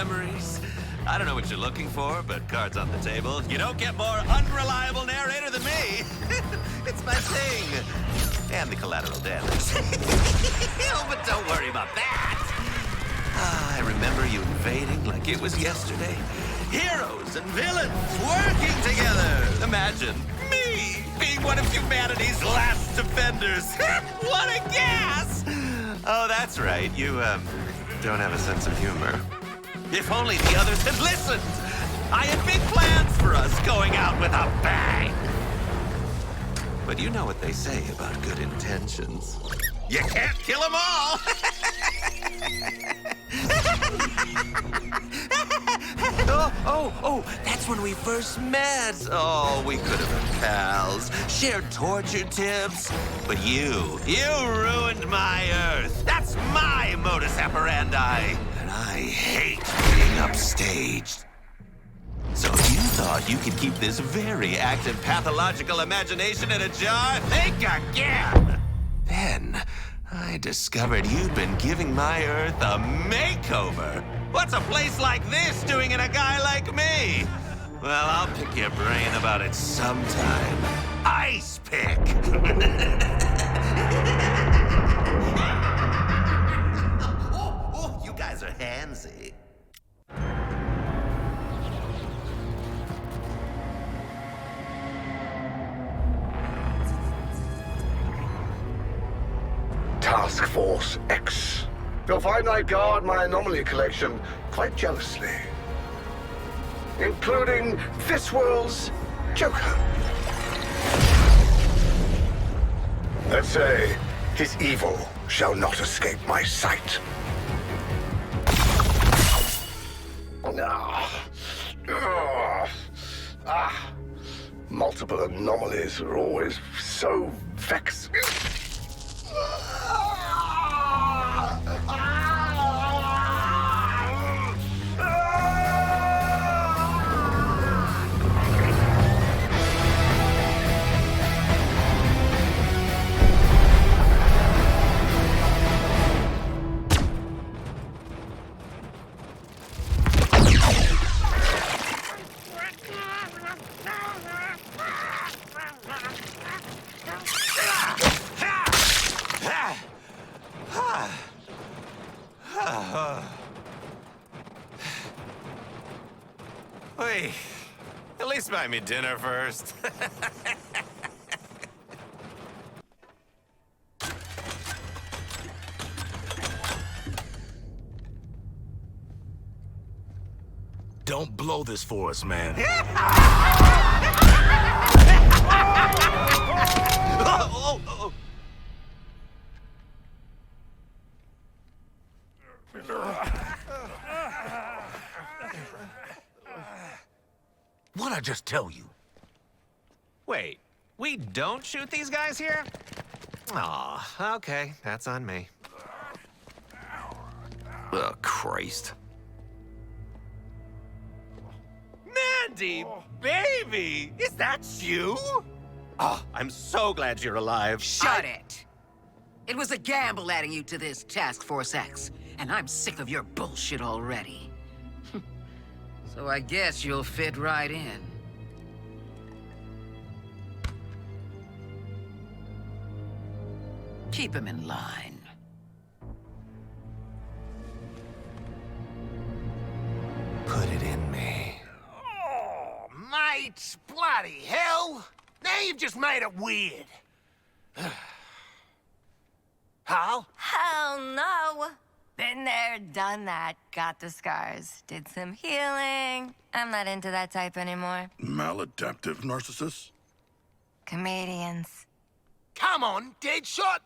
memories. I don't know what you're looking for, but cards on the table. You don't get more unreliable narrator than me. It's my thing. And the collateral damage. Oh, but don't worry about that. I remember you invading like it was yesterday. Heroes and villains working together. Imagine me being one of humanity's last defenders. What a gas! Oh, that's right. You, don't have a sense of humor. If only the others had listened! I had big plans for us going out with a bang! But you know what they say about good intentions. You can't kill them all! Oh, that's when we first met. Oh, we could have been pals, shared torture tips. But you ruined my Earth. That's my modus operandi. And I hate being upstaged. So you thought you could keep this very active pathological imagination in a jar? Think again! Then I discovered you'd been giving my Earth a makeover. What's a place like this doing in a guy like me? Well, I'll pick your brain about it sometime. Ice pick! You guys are handsy. Task Force X. You'll find I guard my anomaly collection quite jealously. Including this world's Joker. Let's say, his evil shall not escape my sight. Multiple anomalies are always so vexing. Wait, at least buy me dinner first. Don't blow this for us, man. What'd I just tell you? Wait, we don't shoot these guys here? Aw, okay, that's on me. Oh, Christ. Mandy, baby, is that you? Oh, I'm so glad you're alive. Shut it! It was a gamble adding you to this Task Force X, and I'm sick of your bullshit already. So I guess you'll fit right in. Keep him in line. Put it in me. Oh, mate, bloody hell! Now you've just made it weird. Hal? Hell no. Been there, done that, got the scars, did some healing. I'm not into that type anymore. Maladaptive narcissists? Comedians. Come on, Deadshot!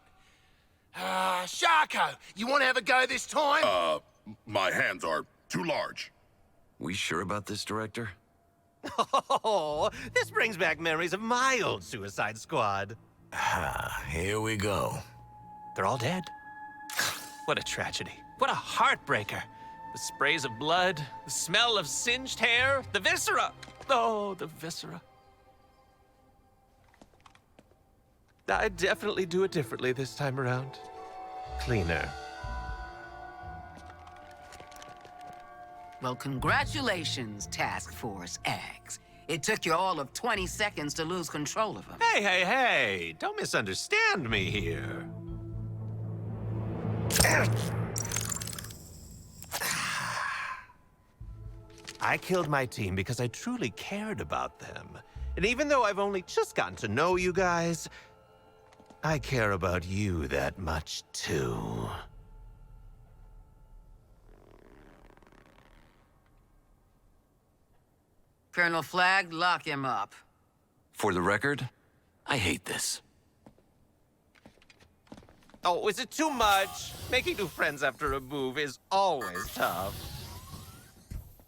Sharko, you want to have a go this time? My hands are too large. We sure about this, Director? Oh, this brings back memories of my old Suicide Squad. Here we go. They're all dead. What a tragedy. What a heartbreaker. The sprays of blood, the smell of singed hair, the viscera. Oh, the viscera. I'd definitely do it differently this time around. Cleaner. Well, congratulations, Task Force X. It took you all of 20 seconds to lose control of him. Hey! Don't misunderstand me here. I killed my team because I truly cared about them. And even though I've only just gotten to know you guys, I care about you that much, too. Colonel Flagg, lock him up. For the record, I hate this. Oh, is it too much? Making new friends after a move is always tough.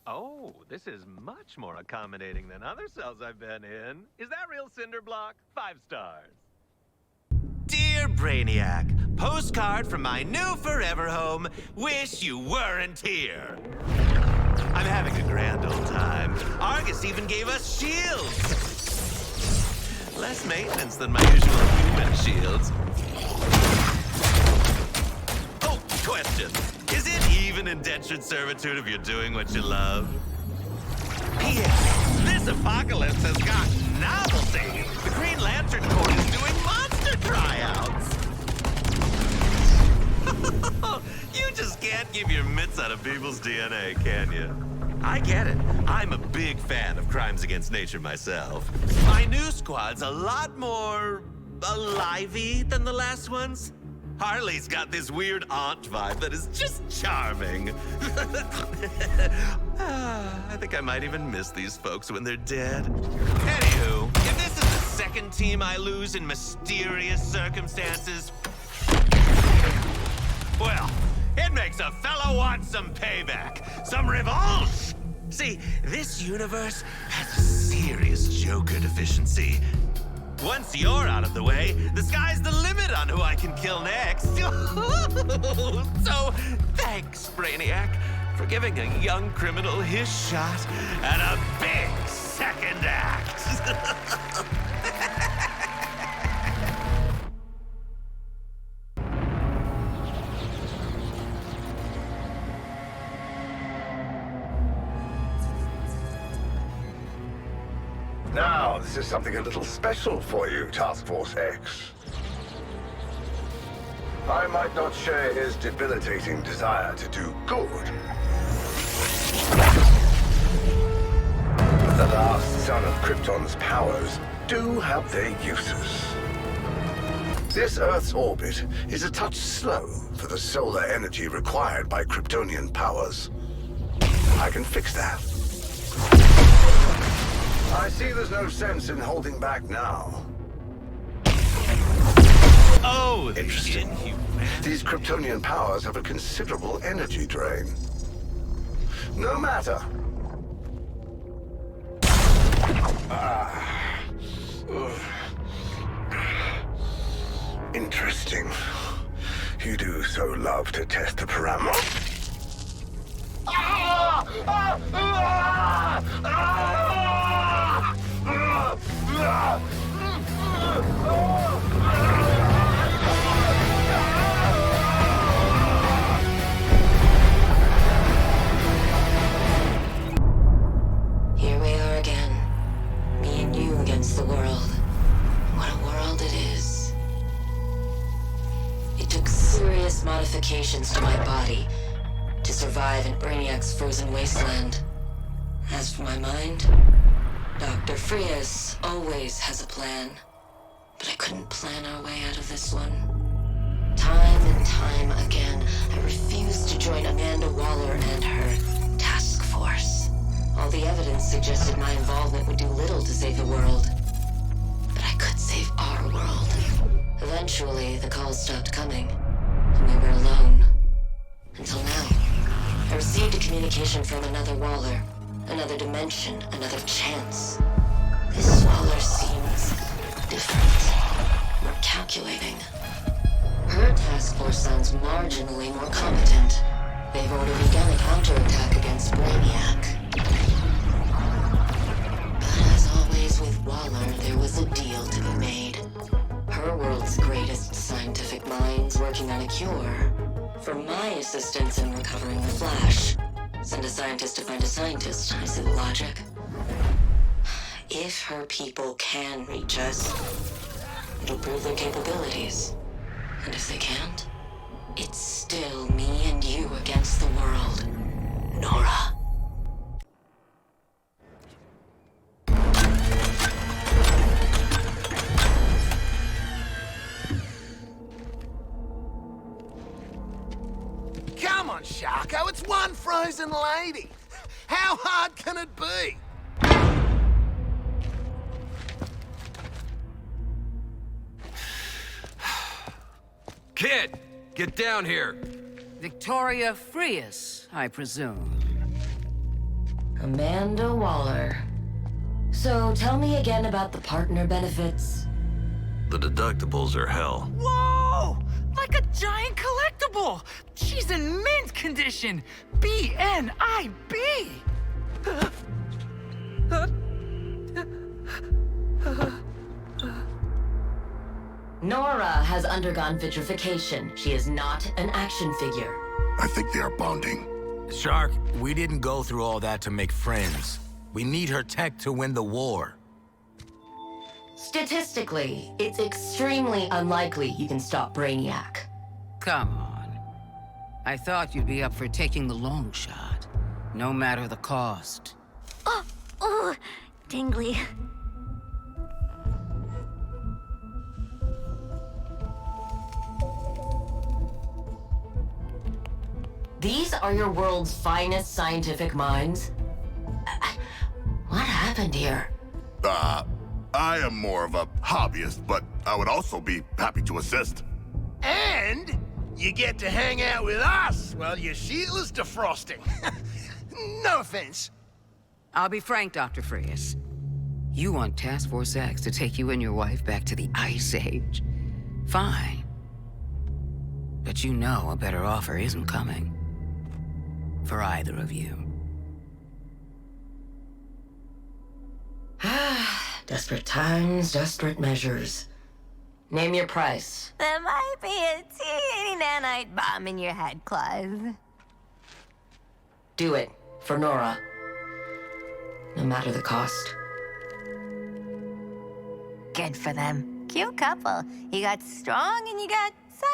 Oh, this is much more accommodating than other cells I've been in. Is that real cinder block? 5 stars. Dear Brainiac, postcard from my new forever home. Wish you weren't here. I'm having a grand old time. Argus even gave us shields. Less maintenance than my usual human shields. Oh, question. Is it even indentured servitude if you're doing what you love? P.S. This apocalypse has got novelty. The Green Lantern Corps is doing monster tryouts. You just can't keep your mitts out of people's DNA, can you? I get it. I'm a big fan of crimes against nature myself. My new squad's a lot more alive-y than the last ones. Harley's got this weird aunt vibe that is just charming. I think I might even miss these folks when they're dead. Anywho, if this is the second team I lose in mysterious circumstances, well, it makes a fellow want some payback, some revenge. See, this universe has a serious Joker deficiency. Once you're out of the way, the sky's the limit on who I can kill next. So, thanks, Brainiac, for giving a young criminal his shot at a big second act. Now, this is something a little special for you, Task Force X. I might not share his debilitating desire to do good. But the last son of Krypton's powers do have their uses. This Earth's orbit is a touch slow for the solar energy required by Kryptonian powers. I can fix that. I see there's no sense in holding back now. Oh, Interesting. These Kryptonian powers have a considerable energy drain. No matter. Interesting. You do so love to test the parameters. Here we are again. Me and you against the world. What a world it is. It took serious modifications to my body to survive in Brainiac's frozen wasteland. As for my mind, Dr. Frias always has a plan. But I couldn't plan our way out of this one. Time and time again, I refused to join Amanda Waller and her task force. All the evidence suggested my involvement would do little to save the world. But I could save our world. Eventually, the calls stopped coming, and we were alone. Until now. I received a communication from another Waller. Another dimension, another chance. This Waller seems different. More calculating. Her task force sounds marginally more competent. They've already begun a counterattack against Brainiac. But as always with Waller, there was a deal to be made. Her world's greatest scientific minds working on a cure. For my assistance in recovering the Flash. Send a scientist to find a scientist. I see the logic. If her people can reach us, it'll prove their capabilities. And if they can't, it's still me and you against the world. Nora. Come on, Sharko, it's one frozen lady. How hard can it be? Kid, get down here. Victoria Frias, I presume. Amanda Waller. So tell me again about the partner benefits. The deductibles are hell. Whoa! Like a giant collectible! She's in mint condition! BNIB! Nora has undergone vitrification. She is not an action figure. I think they are bonding. Shark, we didn't go through all that to make friends. We need her tech to win the war. Statistically, it's extremely unlikely you can stop Brainiac. Come on. I thought you'd be up for taking the long shot, no matter the cost. Oh, tingly. These are your world's finest scientific minds? What happened here? I am more of a hobbyist, but I would also be happy to assist. And you get to hang out with us while your Sheila's defrosting. No offense. I'll be frank, Dr. Frias. You want Task Force X to take you and your wife back to the Ice Age. Fine. But you know a better offer isn't coming. For either of you. Desperate times, desperate measures. Name your price. There might be a teeny nanite bomb in your head, Clive. Do it. For Nora. No matter the cost. Good for them. Cute couple. You got strong and you got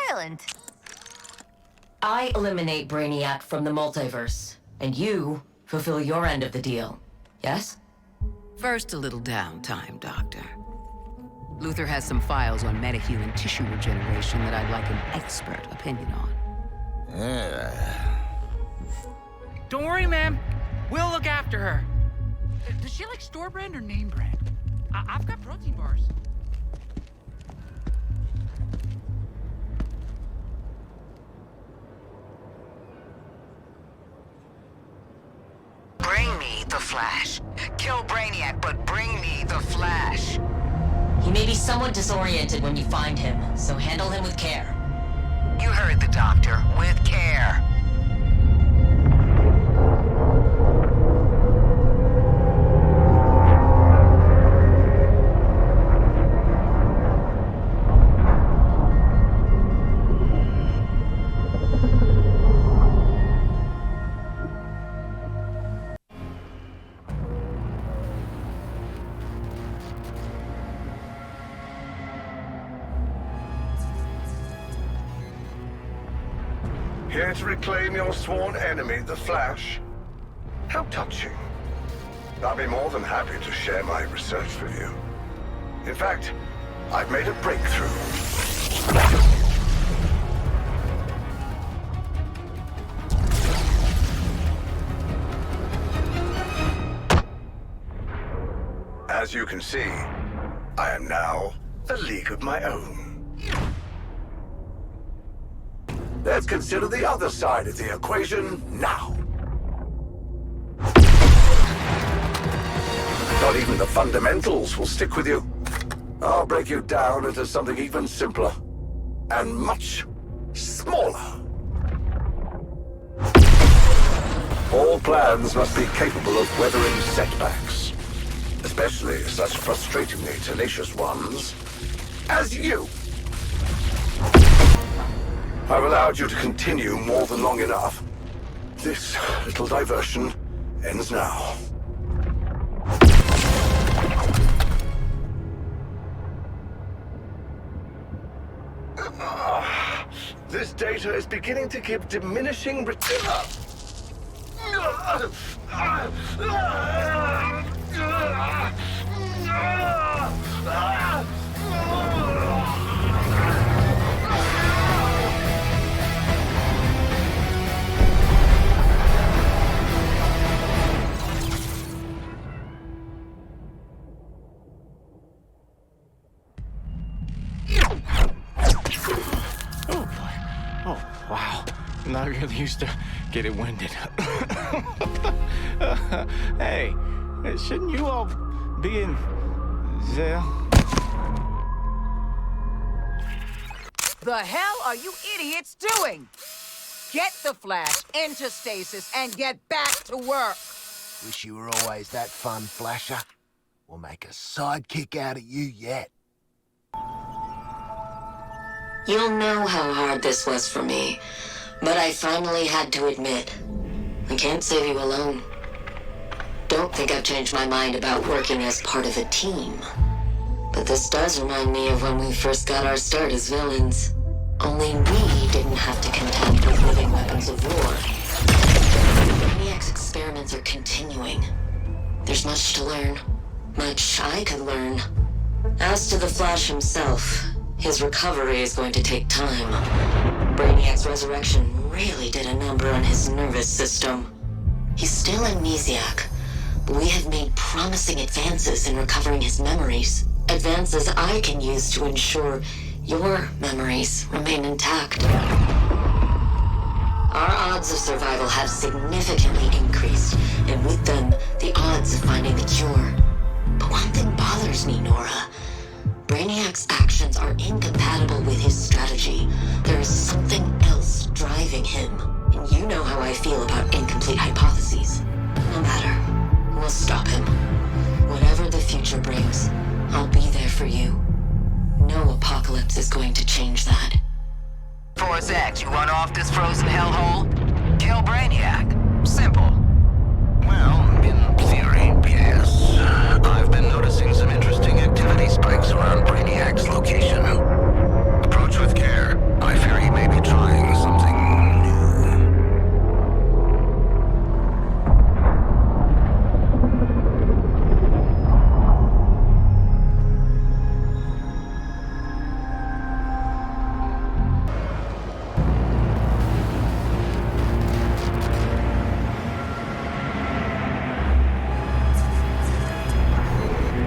silent. I eliminate Brainiac from the multiverse, and you fulfill your end of the deal. Yes? First, a little downtime, Doctor. Luther has some files on metahuman tissue regeneration that I'd like an expert opinion on. Don't worry, ma'am. We'll look after her. Does she like store brand or name brand? I've got protein bars. Bring me the Flash. Kill Brainiac, but bring me the Flash. He may be somewhat disoriented when you find him, so handle him with care. You heard the doctor. With care. Here to reclaim your sworn enemy, the Flash? How touching. I'll be more than happy to share my research with you. In fact, I've made a breakthrough. As you can see, I am now a league of my own. Let's consider the other side of the equation now. Not even the fundamentals will stick with you. I'll break you down into something even simpler and much smaller. All plans must be capable of weathering setbacks, especially such frustratingly tenacious ones as you. I've allowed you to continue more than long enough. This little diversion ends now. This data is beginning to give diminishing returns. Oh, wow. I really used to get it winded. Hey, shouldn't you all be in jail? The hell are you idiots doing? Get the Flash into stasis and get back to work. Wish you were always that fun, Flasher. We'll make a sidekick out of you yet. You'll know how hard this was for me, but I finally had to admit, I can't save you alone. Don't think I've changed my mind about working as part of a team. But this does remind me of when we first got our start as villains. Only we didn't have to contend with living weapons of war. Brainiac's experiments are continuing. There's much to learn. Much I could learn. As to the Flash himself, his recovery is going to take time. Brainiac's resurrection really did a number on his nervous system. He's still amnesiac, but we have made promising advances in recovering his memories. Advances I can use to ensure your memories remain intact. Our odds of survival have significantly increased, and with them, the odds of finding the cure. But one thing bothers me, Nora. Brainiac's actions are incompatible with his strategy. There is something else driving him. And you know how I feel about incomplete hypotheses. No matter. We'll stop him. Whatever the future brings, I'll be there for you. No apocalypse is going to change that. Force X, you want off this frozen hellhole? Kill Brainiac. Simple. Well, in theory, yes. I've been noticing some interesting activity spikes around Brainiac's location. Approach with care. I fear he may be trying something new.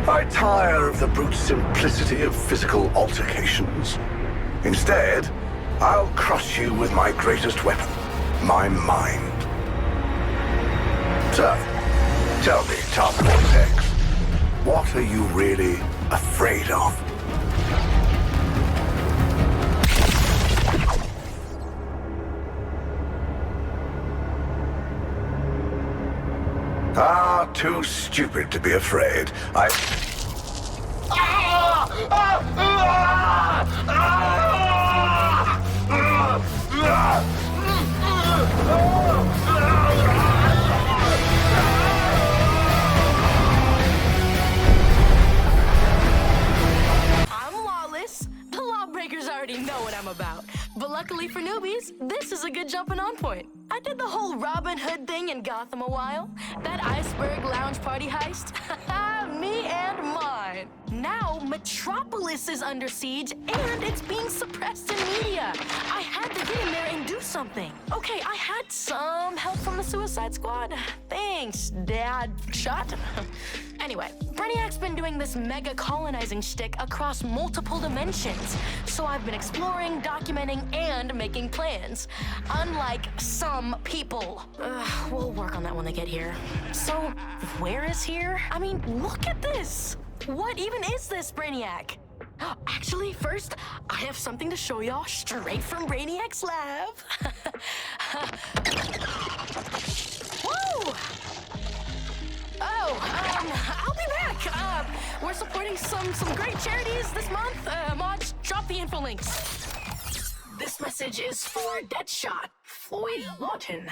I tire of the brute simplicity of physical altercations. Instead, I'll crush you with my greatest weapon, my mind. So, tell me, Task Force X, what are you really afraid of? Too stupid to be afraid. I'm Lawless. The lawbreakers already know what I'm about. But luckily for newbies, this is a good jumping on point. I did the whole Robin Hood thing in Gotham a while. That iceberg lounge party heist. Me and mine. Now, Metropolis is under siege, and it's being suppressed in media. I had to get in there and do something. Okay, I had some help from the Suicide Squad. Thanks, Dad. Shot. Anyway, Brainiac's been doing this mega colonizing shtick across multiple dimensions. So I've been exploring, documenting, and making plans. Unlike some people. We'll work on that when they get here. So, where is here? I mean, look at this. What even is this, Brainiac? Actually, first, I have something to show y'all straight from Brainiac's lab. Whoa! I'll be back. We're supporting some great charities this month. Mods, drop the info links. This message is for Deadshot, Floyd Lawton.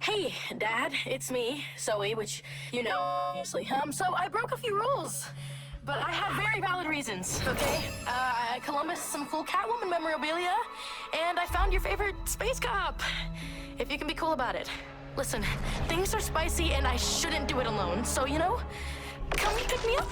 Hey, Dad, it's me, Zoe, which you know, obviously. So I broke a few rules, but I had very valid reasons, okay? Columbus, some cool Catwoman memorabilia, and I found your favorite space cop. If you can be cool about it. Listen, things are spicy and I shouldn't do it alone, so, you know, come pick me up.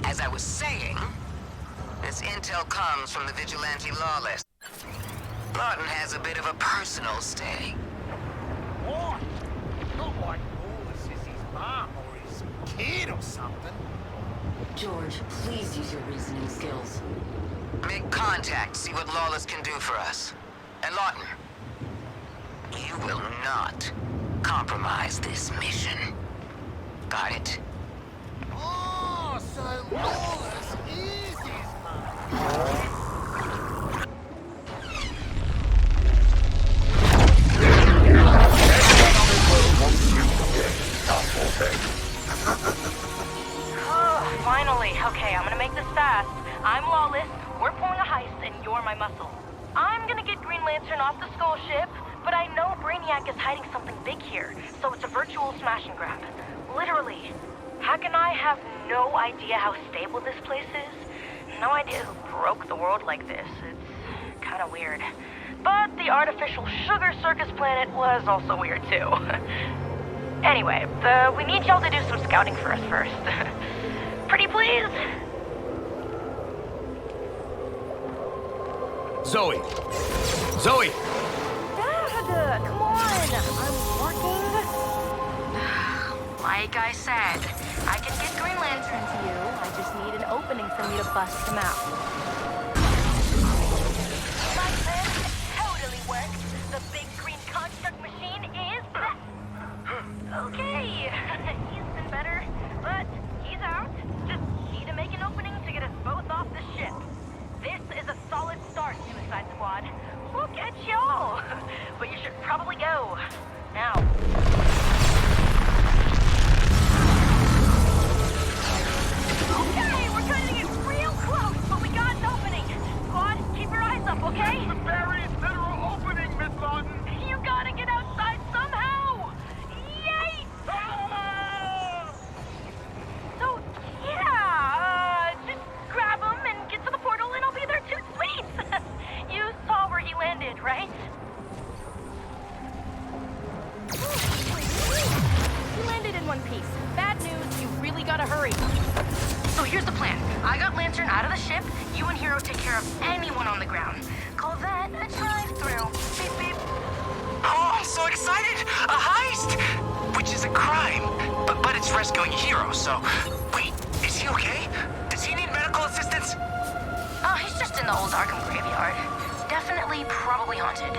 As I was saying, this intel comes from the vigilante Lawless. Martin has a bit of a personal stake. What? Not like Lawless is his mom or his kid or something. George, please use your reasoning skills. Make contact, see what Lawless can do for us. And Lawton, you will not compromise this mission. Got it? Oh, so Lawless is his Oh, finally. Okay, I'm gonna make this fast. I'm Lawless, we're pulling a heist, and you're my muscle. I'm gonna get Green Lantern off the Skull ship, but I know Brainiac is hiding something big here, so it's a virtual smash and grab. Literally. Hack and I have no idea how stable this place is. No idea who broke the world like this. It's kind of weird. But the artificial sugar circus planet was also weird too. Anyway, we need y'all to do some scouting for us first. Pretty please? Zoe! Zoe! Dad, come on! I'm working. Like I said, I can get Green Lantern to you. I just need an opening for me to bust him out. Like this, totally works. The big green construct machine is back. Okay, he's been better, but he's out. Just need to make an opening to get us both off the ship. This is a solid start, Suicide Squad. Look at y'all. But you should probably go. Now. Okay, we're trying to get real close, but we got an opening. Squad, keep your eyes up, okay? It's a very literal opening, Miss Lawton. You gotta get outside somehow! Yay! So, yeah, just grab him and get to the portal and I'll be there too. Sweet! You saw where he landed, right? He landed in one piece. Bad news, you really gotta hurry. So here's the plan. I got Lantern out of the ship. You and Hero take care of anyone on the ground. Call that a drive-through. Beep, beep. Oh, I'm so excited! A heist! Which is a crime. But it's rescuing Hero, so... Wait, is he okay? Does he need medical assistance? Oh, he's just in the old Arkham graveyard. Definitely, probably haunted.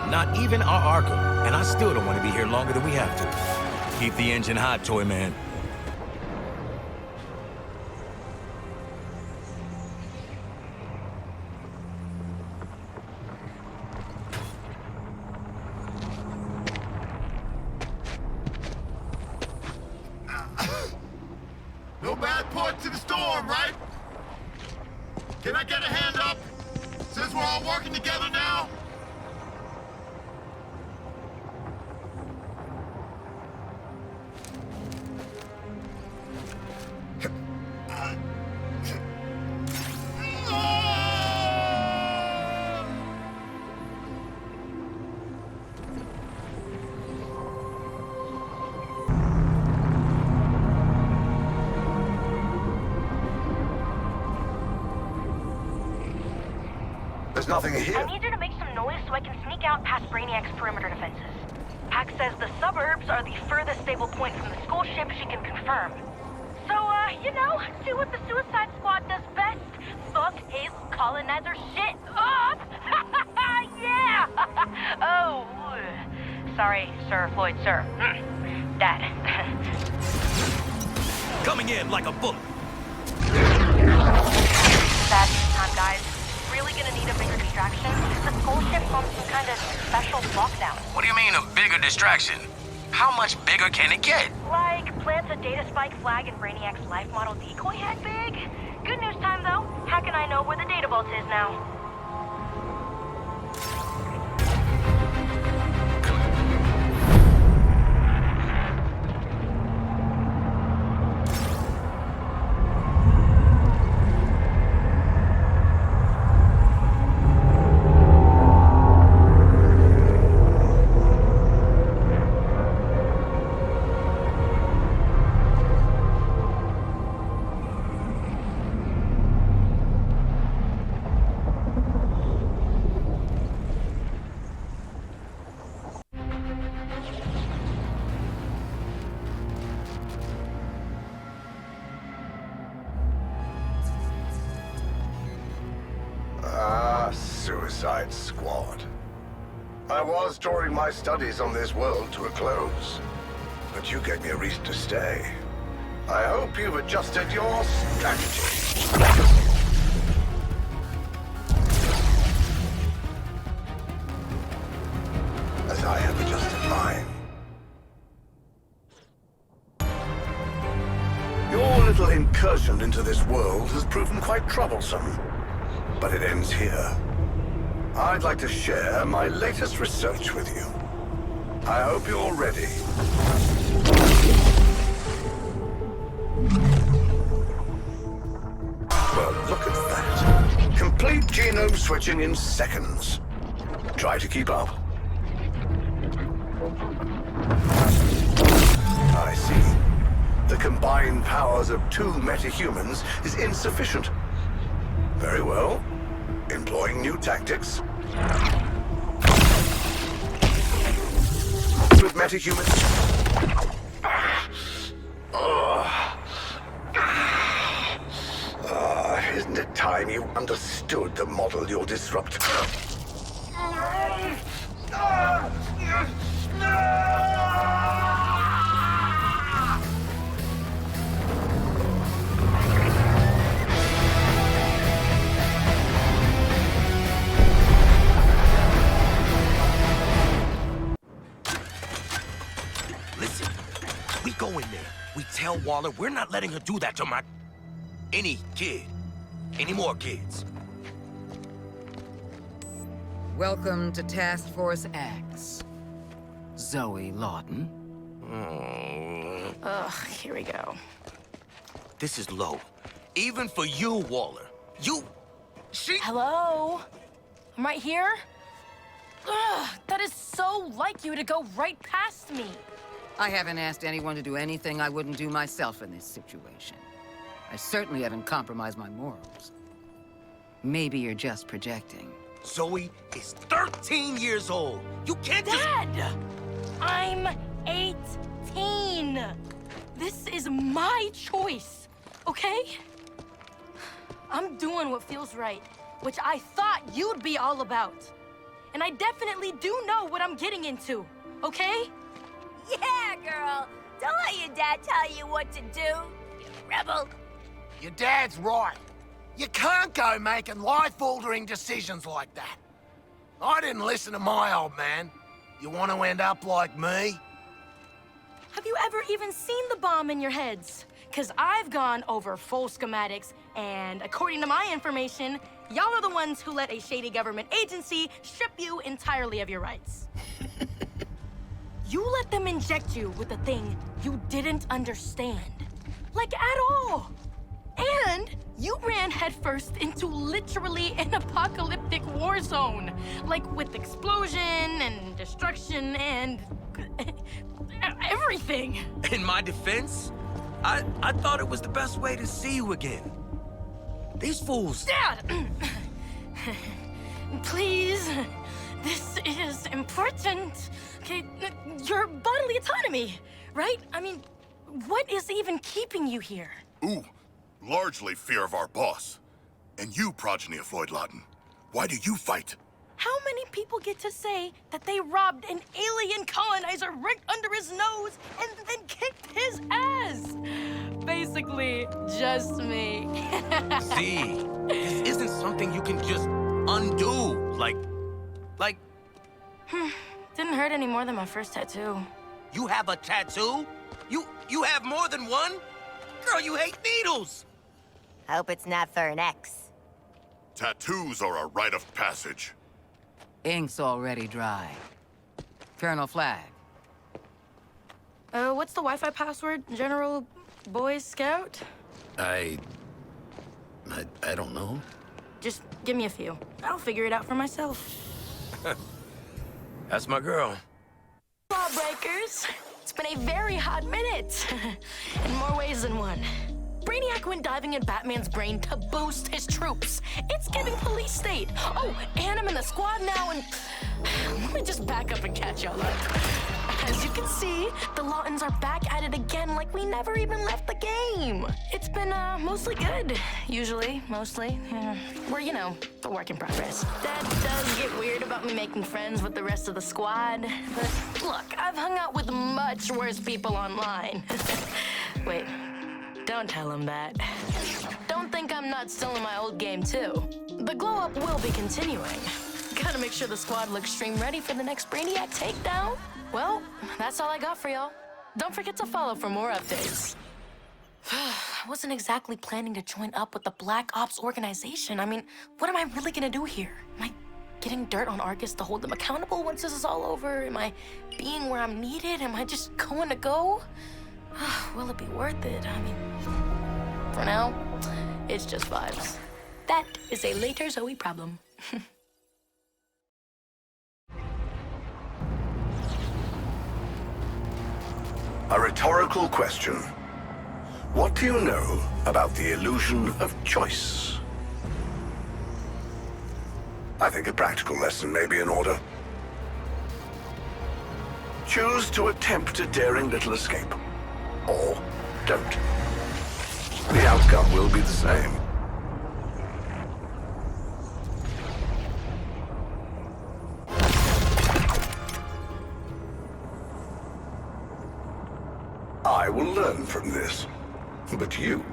Not even our Arkham, and I still don't want to be here longer than we have to. Keep the engine hot, Toy Man. No bad port to the storm, right? Can I get a hand up? Since we're all working together now? There's nothing I here. need you to make some noise so I can sneak out past Brainiac's perimeter defenses. Pac says the suburbs are the furthest stable point from the school ship she can confirm. So, do what the Suicide Squad does best. Fuck his colonizer shit up! Yeah! Oh, sorry, Sir Floyd, sir. Dad. Coming in like a bullet. Bad time, guys. Really gonna need a bigger distraction. The school ship's on some kind of special lockdown. What do you mean, a bigger distraction? How much bigger can it get? Like, plants a data spike flag in Brainiac's life model decoy head big? Good news time, though. How can I know where the data vault is now? Suicide Squad. I was drawing my studies on this world to a close, but you gave me a reason to stay. I hope you've adjusted your strategy. As I have adjusted mine. Your little incursion into this world has proven quite troublesome, but it ends here. I'd like to share my latest research with you. I hope you're ready. Well, look at that. Complete genome switching in seconds. Try to keep up. I see. The combined powers of two metahumans is insufficient. Very well. Employing new tactics. With metahumans. Isn't it time you understood the model you'll disrupt? Listen, we go in there. We tell Waller we're not letting her do that to any kid. Any more kids. Welcome to Task Force X, Zoe Lawton. Ugh, here we go. This is low. Even for you, Waller. Hello? I'm right here? Ugh, that is so like you to go right past me. I haven't asked anyone to do anything I wouldn't do myself in this situation. I certainly haven't compromised my morals. Maybe you're just projecting. Zoe is 13 years old. You can't just... Dad! I'm 18. This is my choice, okay? I'm doing what feels right, which I thought you'd be all about. And I definitely do know what I'm getting into, okay? Yeah, girl. Don't let your dad tell you what to do, you rebel. Your dad's right. You can't go making life-altering decisions like that. I didn't listen to my old man. You want to end up like me? Have you ever even seen the bomb in your heads? Because I've gone over full schematics, and according to my information, y'all are the ones who let a shady government agency strip you entirely of your rights. You let them inject you with a thing you didn't understand. Like, at all. And you ran headfirst into literally an apocalyptic war zone. Like, with explosion and destruction and... everything. In my defense, I thought it was the best way to see you again. These fools... Dad! important. Okay, your bodily autonomy, right? I mean, what is even keeping you here? Ooh, largely fear of our boss. And you, progeny of Floyd Lawton. Why do you fight? How many people get to say that they robbed an alien colonizer right under his nose and then kicked his ass? Basically, just me. See, this isn't something you can just undo. Like... Didn't hurt any more than my first tattoo. You have a tattoo? You have more than one? Girl, you hate needles! Hope it's not for an ex. Tattoos are a rite of passage. Ink's already dry. Colonel Flag. What's the Wi-Fi password, General Boy Scout? I don't know. Just give me a few. I'll figure it out for myself. That's my girl. Lawbreakers, it's been a very hot minute. In more ways than one. Brainiac went diving in Batman's brain to boost his troops. It's giving police state. Oh, and I'm in the squad now, and let me just back up and catch y'all up. As you can see, the Lawtons are back at it again like we never even left the game. It's been, mostly good. Usually, mostly. We're, you know, a work in progress. That does get weird about me making friends with the rest of the squad. But look, I've hung out with much worse people online. Wait. Don't tell him that. Don't think I'm not still in my old game, too. The glow-up will be continuing. Gotta make sure the squad looks stream ready for the next Brainiac takedown. Well, that's all I got for y'all. Don't forget to follow for more updates. I wasn't exactly planning to join up with the Black Ops organization. I mean, what am I really gonna do here? Am I getting dirt on Argus to hold them accountable once this is all over? Am I being where I'm needed? Am I just going to go? Will it be worth it? I mean, for now, it's just vibes. That is a later Zoe problem. A rhetorical question. What do you know about the illusion of choice? I think a practical lesson may be in order. Choose to attempt a daring little escape. Or don't. The outcome will be the same. I will learn from this. But you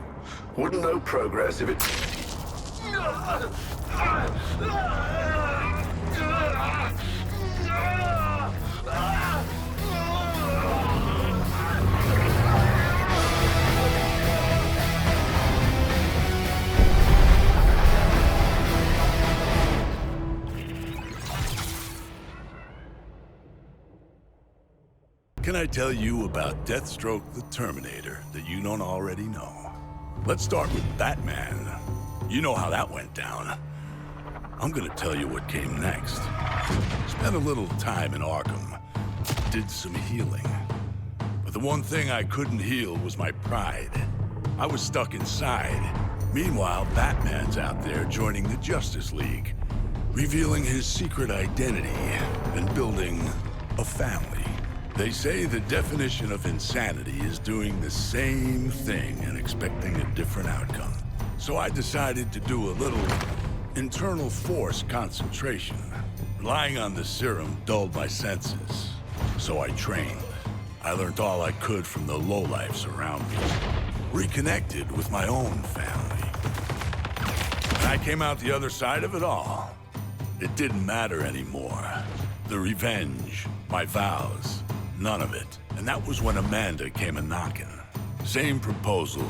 wouldn't know progress if it... Can I tell you about Deathstroke the Terminator that you don't already know? Let's start with Batman. You know how that went down. I'm gonna tell you what came next. Spent a little time in Arkham. Did some healing. But the one thing I couldn't heal was my pride. I was stuck inside. Meanwhile, Batman's out there joining the Justice League, revealing his secret identity and building a family. They say the definition of insanity is doing the same thing and expecting a different outcome. So I decided to do a little internal force concentration. Relying on the serum dulled my senses, so I trained. I learned all I could from the lowlifes around me. Reconnected with my own family. And I came out the other side of it all. It didn't matter anymore. The revenge, my vows, none of it. And that was when Amanda came a-knocking. Same proposal,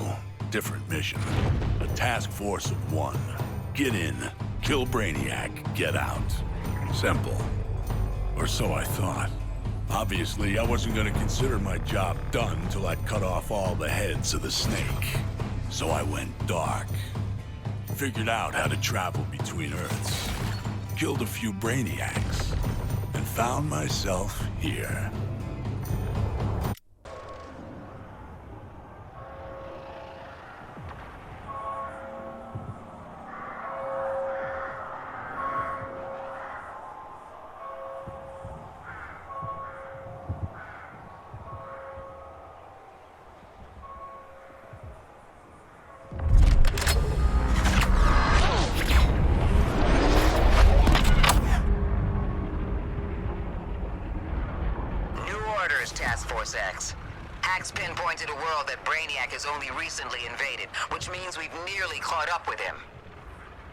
different mission. A task force of one. Get in, kill Brainiac, get out. Simple. Or so I thought. Obviously, I wasn't gonna consider my job done till I'd cut off all the heads of the snake. So I went dark. Figured out how to travel between Earths. Killed a few Brainiacs. And found myself here. Force X. Hacks pinpointed a world that Brainiac has only recently invaded, which means we've nearly caught up with him.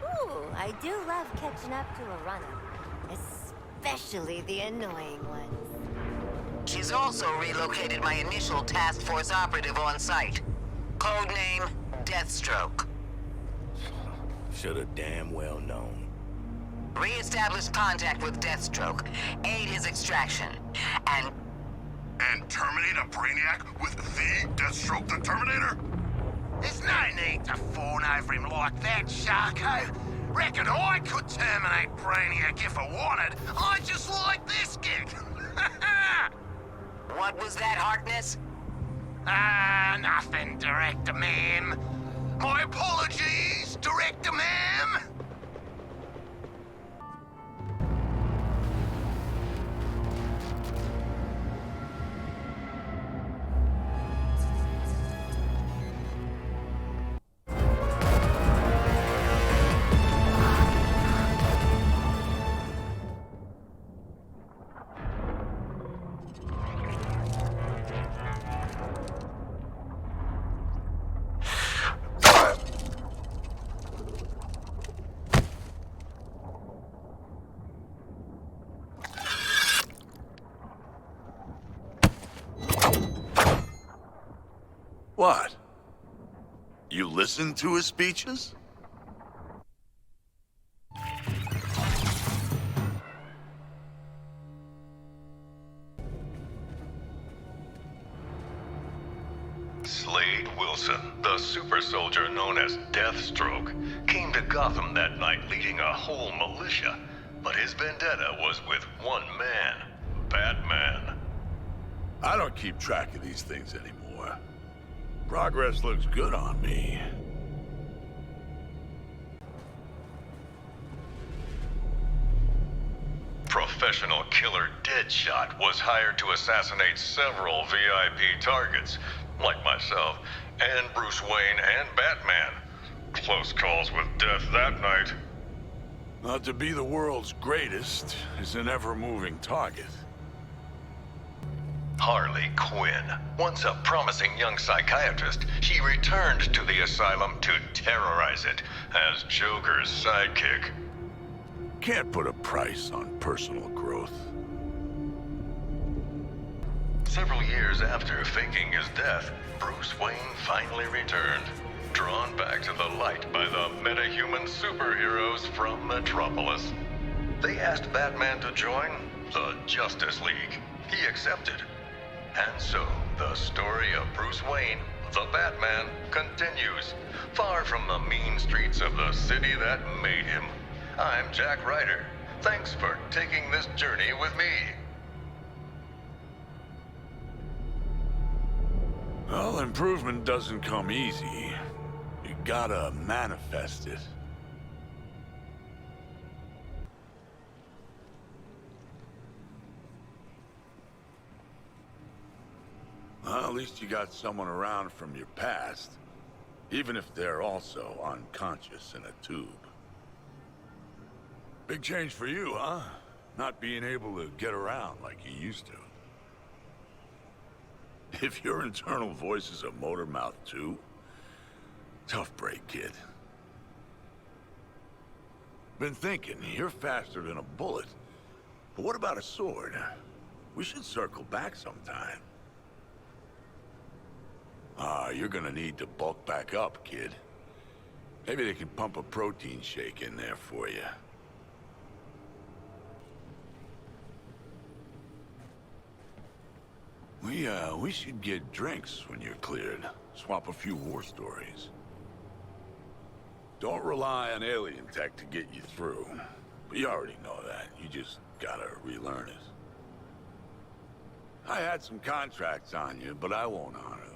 Ooh, I do love catching up to a runner. Especially the annoying ones. She's also relocated my initial task force operative on site. Codename Deathstroke. Should've damn well known. Re-establish contact with Deathstroke. Aid his extraction. And terminate a Brainiac with the Deathstroke the Terminator? There's no need to fawn over him like that, Sharko. Reckon I could terminate Brainiac if I wanted. I just like this gig. What was that, Harkness? Nothing, Director Ma'am. My apologies, Director Ma'am. What? You listened to his speeches? Slade Wilson, the super soldier known as Deathstroke, came to Gotham that night leading a whole militia. But his vendetta was with one man, Batman. I don't keep track of these things anymore. Progress looks good on me. Professional killer Deadshot was hired to assassinate several VIP targets, like myself, and Bruce Wayne and Batman. Close calls with death that night. Not to be the world's greatest is an ever-moving target. Harley Quinn, once a promising young psychiatrist, she returned to the asylum to terrorize it as Joker's sidekick. Can't put a price on personal growth. Several years after faking his death, Bruce Wayne finally returned, drawn back to the light by the metahuman superheroes from Metropolis. They asked Batman to join the Justice League. He accepted. And so, the story of Bruce Wayne, the Batman, continues, far from the mean streets of the city that made him. I'm Jack Ryder. Thanks for taking this journey with me. Well, improvement doesn't come easy. You gotta manifest it. Well, at least you got someone around from your past, even if they're also unconscious in a tube. Big change for you, huh? Not being able to get around like you used to. If your internal voice is a motor mouth too, tough break, kid. Been thinking, you're faster than a bullet. But what about a sword? We should circle back sometime. You're gonna need to bulk back up, kid. Maybe they can pump a protein shake in there for you. We should get drinks when you're cleared. Swap a few war stories. Don't rely on alien tech to get you through. But you already know that. You just gotta relearn it. I had some contracts on you, but I won't honor them.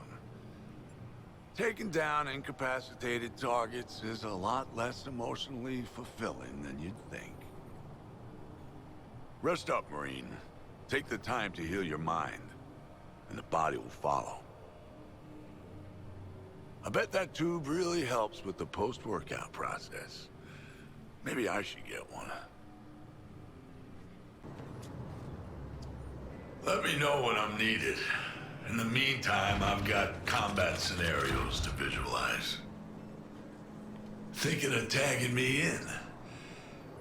Taking down incapacitated targets is a lot less emotionally fulfilling than you'd think. Rest up, Marine. Take the time to heal your mind, and the body will follow. I bet that tube really helps with the post-workout process. Maybe I should get one. Let me know when I'm needed. In the meantime, I've got combat scenarios to visualize. Thinking of tagging me in?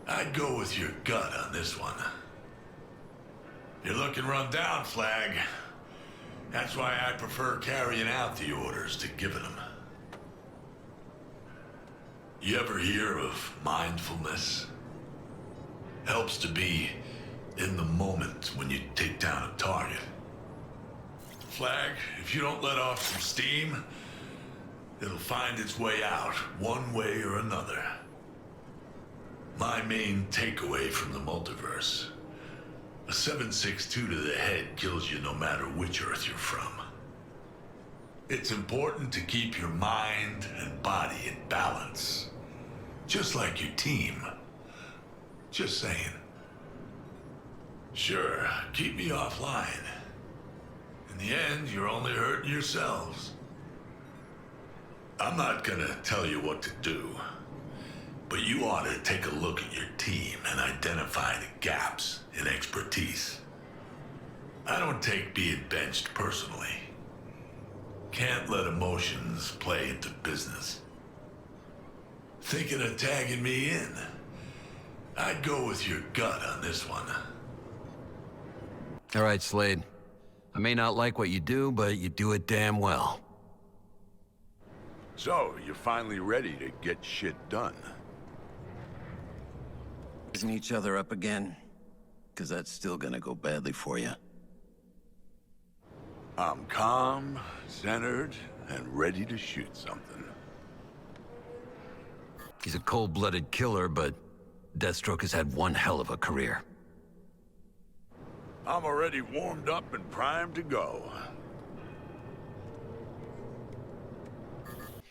I'd go with your gut on this one. You're looking run down, Flag. That's why I prefer carrying out the orders to giving them. You ever hear of mindfulness? Helps to be in the moment when you take down a target. Flag, if you don't let off some steam, it'll find its way out, one way or another. My main takeaway from the multiverse: a 7.62 to the head kills you no matter which Earth you're from. It's important to keep your mind and body in balance. Just like your team. Just saying. Sure, keep me offline. In the end, you're only hurting yourselves. I'm not gonna tell you what to do, but you ought to take a look at your team and identify the gaps in expertise. I don't take being benched personally. Can't let emotions play into business. Thinking of tagging me in? I'd go with your gut on this one. All right, Slade. I may not like what you do, but you do it damn well. So, you're finally ready to get shit done. Isn't each other up again? Because that's still gonna go badly for you. I'm calm, centered, and ready to shoot something. He's a cold-blooded killer, but Deathstroke has had one hell of a career. I'm already warmed up and primed to go.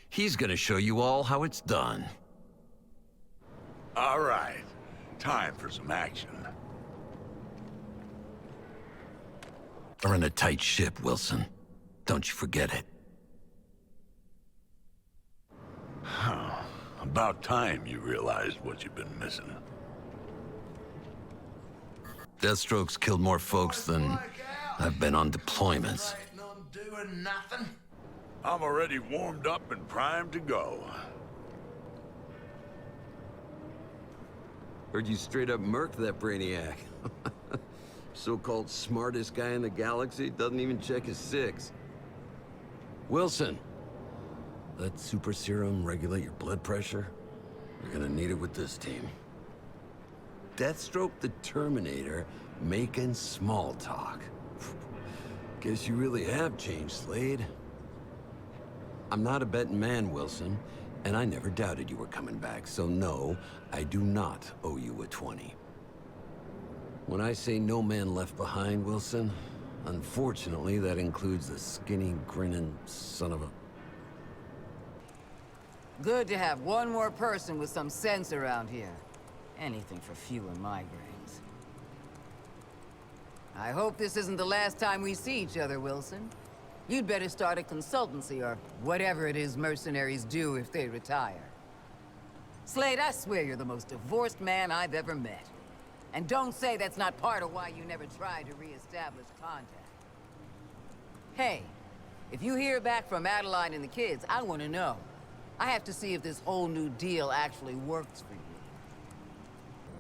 He's gonna show you all how it's done. All right. Time for some action. We're in a tight ship, Wilson. Don't you forget it. About time you realized what you've been missing. Deathstroke's killed more folks than I've been on deployments. Doing nothing. I'm already warmed up and primed to go. Heard you straight up murked that brainiac. So-called smartest guy in the galaxy doesn't even check his 6. Wilson, let super serum regulate your blood pressure. You're gonna need it with this team. Deathstroke the Terminator making small talk. Guess you really have changed, Slade. I'm not a betting man, Wilson, and I never doubted you were coming back, so no, I do not owe you a 20. When I say no man left behind, Wilson, unfortunately, that includes the skinny, grinning son of a... Good to have one more person with some sense around here. Anything for fewer migraines. I hope this isn't the last time we see each other, Wilson. You'd better start a consultancy or whatever it is mercenaries do if they retire. Slade, I swear you're the most divorced man I've ever met. And don't say that's not part of why you never tried to re-establish contact. Hey, if you hear back from Adeline and the kids, I want to know. I have to see if this whole new deal actually works for you.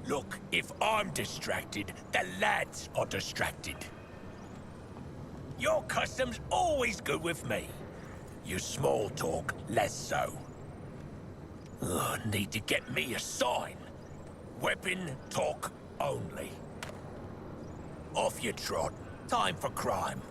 Look, if I'm distracted, the lads are distracted. Your custom's always good with me. Your small talk, less so. Ugh, need to get me a sign. Weapon talk only. Off you trot. Time for crime.